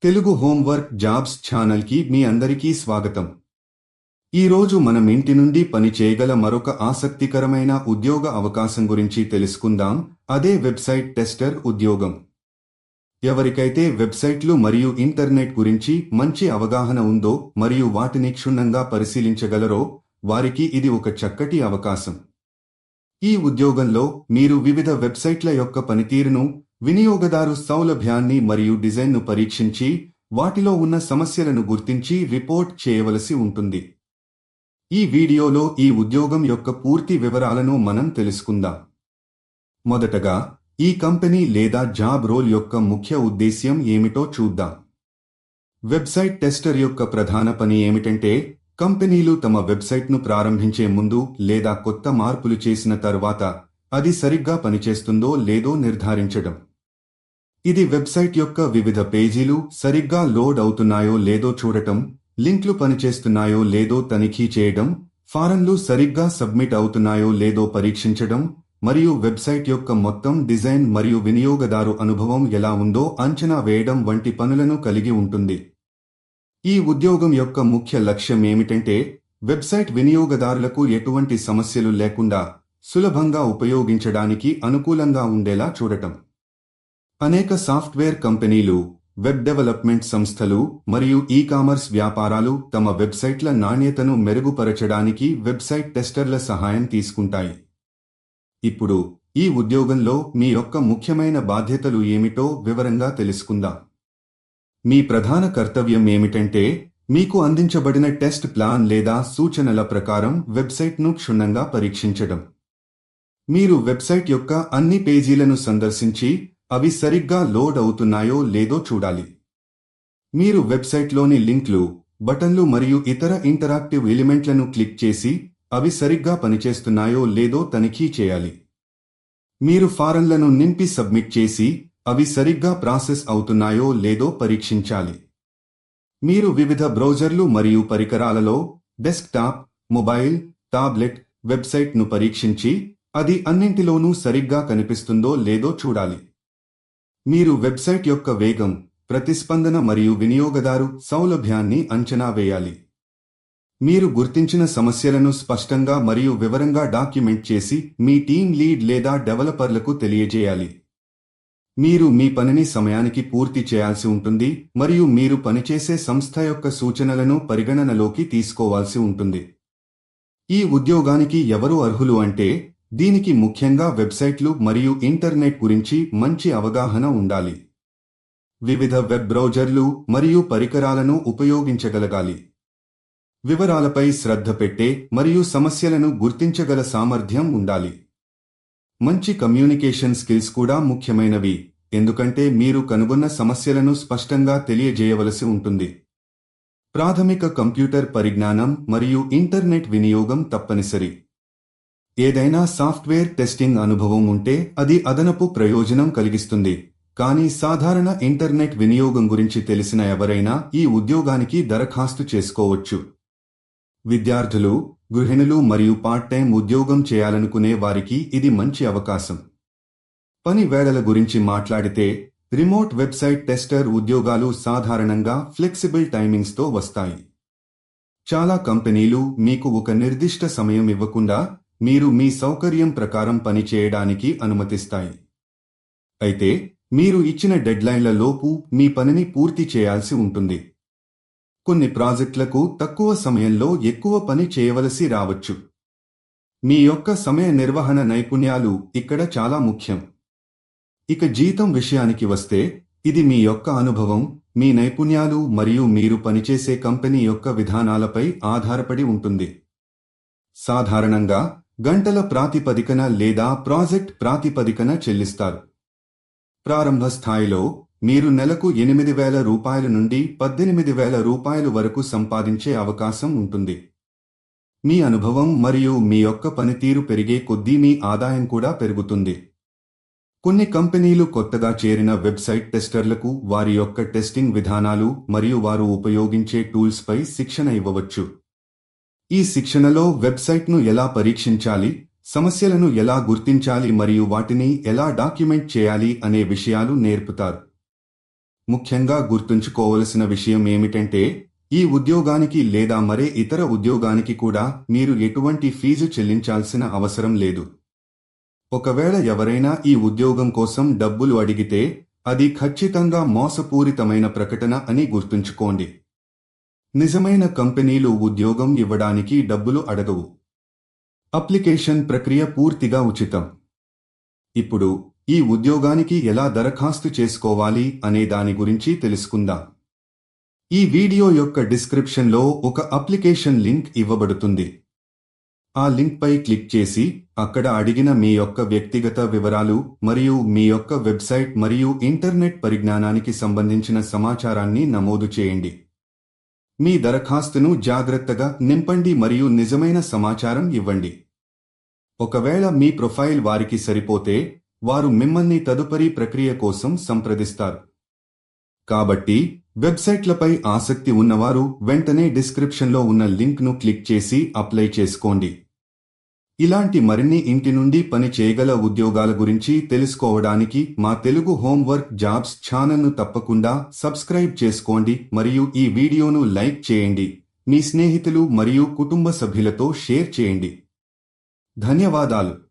Telugu homework jobs ఛానల్కి మీ అందరికీ స్వాగతం. ఈరోజు మనం ఇంటి నుండి పని చేయగల మరొక ఆసక్తికరమైన ఉద్యోగ అవకాశం గురించి తెలుసుకుందాం. అదే వెబ్సైట్ టెస్టర్ ఉద్యోగం. ఎవరికైతే వెబ్సైట్లు మరియు ఇంటర్నెట్ గురించి మంచి అవగాహన ఉందో మరియు వాటిని క్షుణ్ణంగా పరిశీలించగలరో వారికి ఇది ఒక చక్కటి అవకాశం. ఈ ఉద్యోగంలో మీరు వివిధ వెబ్సైట్ల యొక్క పనితీరును, వినియోగదారు సౌలభ్యాన్ని మరియు డిజైన్ను పరీక్షించి వాటిలో ఉన్న సమస్యలను గుర్తించి రిపోర్ట్ చేయవలసి ఉంటుంది. ఈ వీడియోలో ఈ ఉద్యోగం యొక్క పూర్తి వివరాలను మనం తెలుసుకుందాం. మొదటగా ఈ కంపెనీ లేదా జాబ్ రోల్ యొక్క ముఖ్య ఉద్దేశ్యం ఏమిటో చూద్దాం. వెబ్సైట్ టెస్టర్ యొక్క ప్రధాన పని ఏమిటంటే కంపెనీలు తమ వెబ్సైట్ను ప్రారంభించే ముందు లేదా కొత్త మార్పులు చేసిన తర్వాత అది సరిగ్గా పనిచేస్తుందో లేదో నిర్ధారించడం. ఇది వెబ్సైట్ యొక్క వివిధ పేజీలు సరిగ్గా లోడ్ అవుతున్నాయో లేదో చూడటం, లింక్లు పనిచేస్తున్నాయో లేదో తనిఖీ చేయడం, ఫారంలు సరిగ్గా సబ్మిట్ అవుతున్నాయో లేదో పరీక్షించడం, మరియు వెబ్సైట్ యొక్క మొత్తం డిజైన్ మరియు వినియోగదారు అనుభవం ఎలా ఉందో అంచనా వేయడం వంటి పనులను కలిగి ఉంటుంది. ఈ ఉద్యోగం యొక్క ముఖ్య లక్ష్యం ఏమిటంటే వెబ్సైట్ వినియోగదారులకు ఎటువంటి సమస్యలు లేకుండా సులభంగా ఉపయోగించడానికి అనుకూలంగా ఉండేలా చూడటం. అనేక సాఫ్ట్వేర్ కంపెనీలు, వెబ్ డెవలప్మెంట్ సంస్థలు మరియు ఈ-కామర్స్ వ్యాపారాలు తమ వెబ్సైట్ల నాణ్యతను మెరుగుపరచడానికి వెబ్సైట్ టెస్టర్ల సహాయం తీసుకుంటాయి. ఇప్పుడు ఈ ఉద్యోగంలో మీ యొక్క ముఖ్యమైన బాధ్యతలు ఏమిటో వివరంగా తెలుసుకుందాం. మీ ప్రధాన కర్తవ్యం ఏమిటంటే మీకు అందించబడిన టెస్ట్ ప్లాన్ లేదా సూచనల ప్రకారం వెబ్సైట్ను క్షుణ్ణంగా పరీక్షించడం. మీరు వెబ్సైట్ యొక్క అన్ని పేజీలను సందర్శించి అవి సరిగ్గా లోడ్ అవుతున్నాయో లేదో చూడాలి. మీరు వెబ్సైట్లోని లింక్లు, బటన్లు మరియు ఇతర ఇంటరాక్టివ్ ఎలిమెంట్లను క్లిక్ చేసి అవి సరిగ్గా పనిచేస్తున్నాయో లేదో తనిఖీ చేయాలి. మీరు ఫారంలను నింపి సబ్మిట్ చేసి అవి సరిగ్గా ప్రాసెస్ అవుతున్నాయో లేదో పరీక్షించాలి. మీరు వివిధ బ్రౌజర్లు మరియు పరికరాలలో డెస్క్టాప్, మొబైల్, టాబ్లెట్ వెబ్సైట్ను పరీక్షించి అది అన్నింటిలోనూ సరిగ్గా కనిపిస్తుందో లేదో చూడాలి. మీరు వెబ్సైట్ యొక్క వేగం, ప్రతిస్పందన మరియు వినియోగదారు సౌలభ్యాన్ని అంచనా వేయాలి. మీరు గుర్తించిన సమస్యలను స్పష్టంగా మరియు వివరంగా డాక్యుమెంట్ చేసి మీ టీమ్ లీడ్ లేదా డెవలపర్లకు తెలియజేయాలి. మీరు మీ పనిని సమయానికి పూర్తి చేయాల్సి ఉంటుంది మరియు మీరు పనిచేసే సంస్థ యొక్క సూచనలను పరిగణనలోకి తీసుకోవాల్సి ఉంటుంది. ఈ ఉద్యోగానికి ఎవరు అర్హులు అంటే దీనికి ముఖ్యంగా వెబ్సైట్లు మరియు ఇంటర్నెట్ గురించి మంచి అవగాహన ఉండాలి. వివిధ వెబ్ బ్రౌజర్లు మరియు పరికరాలను ఉపయోగించగలగాలి. వివరాలపై శ్రద్ధ పెట్టే మరియు సమస్యలను గుర్తించగల సామర్థ్యం ఉండాలి. మంచి కమ్యూనికేషన్ స్కిల్స్ కూడా ముఖ్యమైనవి, ఎందుకంటే మీరు కనుగొన్న సమస్యలను స్పష్టంగా తెలియజేయవలసి ఉంటుంది. ప్రాథమిక కంప్యూటర్ పరిజ్ఞానం మరియు ఇంటర్నెట్ వినియోగం తప్పనిసరి. ఏదైనా సాఫ్ట్వేర్ టెస్టింగ్ అనుభవం ఉంటే అది అదనపు ప్రయోజనం కలిగిస్తుంది, కానీ సాధారణ ఇంటర్నెట్ వినియోగం గురించి తెలిసిన ఎవరైనా ఈ ఉద్యోగానికి దరఖాస్తు చేసుకోవచ్చు. విద్యార్థులు, గృహిణులు మరియు పార్ట్ టైం ఉద్యోగం చేయాలనుకునే వారికి ఇది మంచి అవకాశం. పని వేళల గురించి మాట్లాడితే రిమోట్ వెబ్సైట్ టెస్టర్ ఉద్యోగాలు సాధారణంగా ఫ్లెక్సిబుల్ టైమింగ్స్తో వస్తాయి. చాలా కంపెనీలు మీకు ఒక నిర్దిష్ట సమయం ఇవ్వకుండా మీరు మీ సౌకర్యం ప్రకారం పని చేయడానికి అనుమతిస్తాయి. అయితే మీరు ఇచ్చిన డెడ్లైన్ల లోపు మీ పనిని పూర్తి చేయాల్సి ఉంటుంది. కొన్ని ప్రాజెక్టులకు తక్కువ సమయంలో ఎక్కువ పని చేయవలసి రావచ్చు. మీ యొక్క సమయ నిర్వహణ నైపుణ్యాలు ఇక్కడ చాలా ముఖ్యం. ఇక జీతం విషయానికి వస్తే ఇది మీ యొక్క అనుభవం, మీ నైపుణ్యాలు మరియు మీరు పనిచేసే కంపెనీ యొక్క విధానాలపై ఆధారపడి ఉంటుంది. సాధారణంగా గంటల ప్రాతిపదికన లేదా ప్రాజెక్ట్ ప్రాతిపదికన చెల్లిస్తారు. ప్రారంభ స్థాయిలో మీరు నెలకు 8,000 రూపాయల నుండి 18,000 రూపాయలు వరకు సంపాదించే అవకాశం ఉంటుంది. మీ అనుభవం మరియు మీ యొక్క పనితీరు పెరిగే కొద్దీ మీ ఆదాయం కూడా పెరుగుతుంది. కొన్ని కంపెనీలు కొత్తగా చేరిన వెబ్సైట్ టెస్టర్లకు వారి యొక్క టెస్టింగ్ విధానాలు మరియు వారు ఉపయోగించే టూల్స్పై శిక్షణ ఇవ్వవచ్చు. ఈ శిక్షణలో వెబ్సైట్ను ఎలా పరీక్షించాలి, సమస్యలను ఎలా గుర్తించాలి మరియు వాటిని ఎలా డాక్యుమెంట్ చేయాలి అనే విషయాలు నేర్పుతారు. ముఖ్యంగా గుర్తుంచుకోవలసిన విషయం ఏమిటంటే ఈ ఉద్యోగానికి లేదా మరే ఇతర ఉద్యోగానికి కూడా మీరు ఎటువంటి ఫీజు చెల్లించాల్సిన అవసరం లేదు. ఒకవేళ ఎవరైనా ఈ ఉద్యోగం కోసం డబ్బులు అడిగితే అది ఖచ్చితంగా మోసపూరితమైన ప్రకటన అని గుర్తుంచుకోండి. నిజమైన కంపెనీలు ఉద్యోగం ఇవ్వడానికి డబ్బులు అడగవు. అప్లికేషన్ ప్రక్రియ పూర్తిగా ఉచితం. ఇప్పుడు ఈ ఉద్యోగానికి ఎలా దరఖాస్తు చేసుకోవాలి అనే దాని గురించి తెలుసుకుందాం. ఈ వీడియో యొక్క డిస్క్రిప్షన్లో ఒక అప్లికేషన్ లింక్ ఇవ్వబడుతుంది. ఆ లింక్పై క్లిక్ చేసి అక్కడ అడిగిన మీ యొక్క వ్యక్తిగత వివరాలు మరియు మీ యొక్క వెబ్సైట్ మరియు ఇంటర్నెట్ పరిజ్ఞానానికి సంబంధించిన సమాచారాన్ని నమోదు చేయండి. మీ దరఖాస్తును జాగ్రత్తగా నింపండి మరియు నిజమైన సమాచారం ఇవ్వండి. ఒకవేళ మీ ప్రొఫైల్ వారికి సరిపోతే వారు మిమ్మల్ని తదుపరి ప్రక్రియ కోసం సంప్రదిస్తారు. కాబట్టి వెబ్సైట్లపై ఆసక్తి ఉన్నవారు వెంటనే డిస్క్రిప్షన్లో ఉన్న లింక్ను క్లిక్ చేసి అప్లై చేసుకోండి. ఇలాంటి మరిన్ని ఇంటి నుండి పని చేయగల ఉద్యోగాల గురించి తెలుసుకోవడానికి మా తెలుగు హోంవర్క్ జాబ్స్ ఛానల్ను తప్పకుండా సబ్స్క్రైబ్ చేసుకోండి మరియు ఈ వీడియోను లైక్ చేయండి. మీ స్నేహితులు మరియు కుటుంబ సభ్యులతో షేర్ చేయండి. ధన్యవాదాలు.